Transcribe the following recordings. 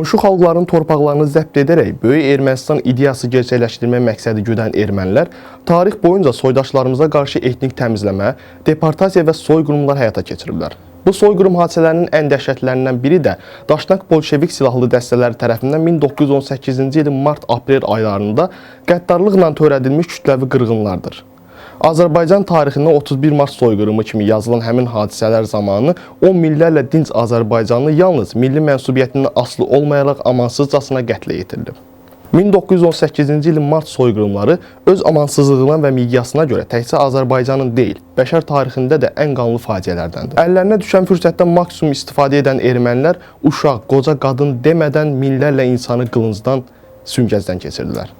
Qonşu xalqların torpaqlarını zəbt edərək Böyük Ermənistan ideyası gerçəkləşdirmək məqsədi güdən ermənilər tarix boyunca soydaşlarımıza qarşı etnik təmizləmə, deportasiya və soyqırımlar həyata keçiriblər. Bu soyqırım hadisələrinin ən dəhşətlərindən biri də Daşnak Bolşevik silahlı dəstələri tərəfindən 1918-ci ilin mart-aprel aylarında qəddarlıqla törədilmiş kütləvi qırğınlardır. Azərbaycan tarixində 31 mart soyqırımı kimi yazılan həmin hadisələr zamanı 10 minlərlə dinc Azərbaycanlı yalnız milli mənsubiyyətindən asılı olmayaraq amansızcasına qətlə yetirilib. 1918-ci ilin mart soyqırımları öz amansızlığına və miqyasına görə təkcə Azərbaycanın deyil, bəşər tarixində də ən qanlı faciələrdəndir. Əllərinə düşən fürsətdən maksimum istifadə edən ermənilər uşaq, qoca, qadın demədən minlərlə insanı qılıncdan, süngəcdən keçirdilər.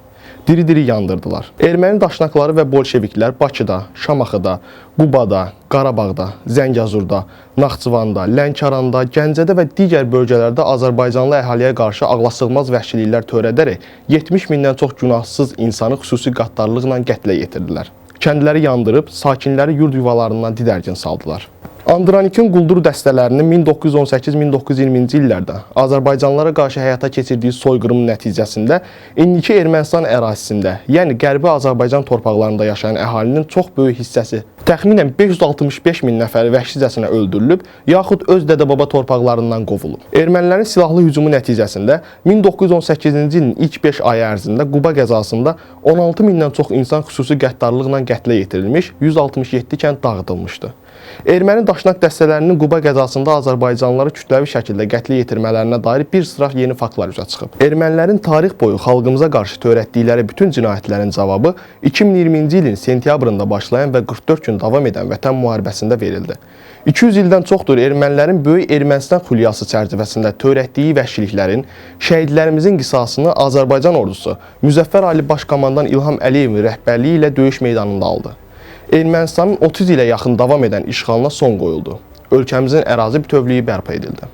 Diri-diri yandırdılar. Erməni daşnaqları və bolşeviklər Bakıda, Şamaxıda, Qubada, Qarabağda, Zəngəzurda, Naxçıvanda, Lənkəranda, Gəncədə və digər bölgələrdə Azərbaycanlı əhaliyə qarşı ağlasığmaz vəhşiliklər törədərək 70 mindən çox günahsız insanı xüsusi qəddarlıqla qətlə yetirdilər. Kəndləri yandırıb, sakinləri yurd yuvalarından didərgin saldılar. Andranikin quldur dəstələrinin 1918-1920-ci illərdə Azərbaycanlılara qarşı həyata keçirdiyi soyqırım nəticəsində indiki Ermənistan ərazisində, yəni Qərbi Azərbaycan torpaqlarında yaşayan əhalinin çox böyük hissəsi, təxminən 565 min nəfəri vəhşicəsinə öldürülüb, yaxud öz dədə-baba torpaqlarından qovulub. Ermənilərin silahlı hücumu nəticəsində 1918-ci ilin ilk 5 ayı ərzində Quba qəzasında 16 mindən çox insan xüsusi qəddarlıqla qətlə yetirilmiş, 167 kənd dağıdılmışdı. Erməni daşnaq dəstələrinin Quba qəzasında Azərbaycanlıları kütləvi şəkildə qətlə yetirmələrinə dair bir sıra yeni faktlar üzə çıxıb. Ermənilərin tarix boyu xalqımıza qarşı törətdikləri bütün cinayətlərin cavabı 2020-ci ilin sentyabrında başlayan və 44 gün davam edən Vətən müharibəsində verildi. 200 ildən çoxdur ermənilərin Böyük Ermənistan xülyası çərçivəsində törətdiyi vəhşiliklərin, şəhidlərimizin qisasını Azərbaycan ordusu Müzəffər Ali Başkomandan İlham Əliyevin rəhbərliyi ilə döyüş meydanında aldı. Ermənistanın 30 ilə yaxın davam edən işğalına son qoyuldu. Ölkəmizin ərazi bütövlüyü bərpa edildi.